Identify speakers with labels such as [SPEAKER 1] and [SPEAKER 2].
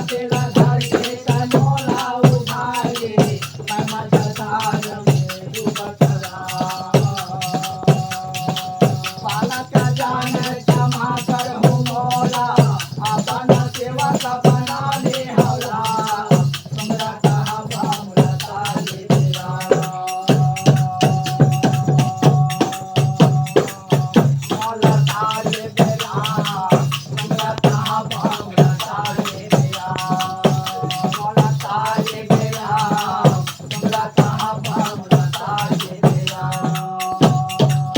[SPEAKER 1] तेरा घर के कनोला उठाए मैं मझधार में डूबत रहा बालक जान क्षमा कर हो मौला अपन सेवक बना ले हौला तुमरा कहा बामुलता ले तेरा मौला तारे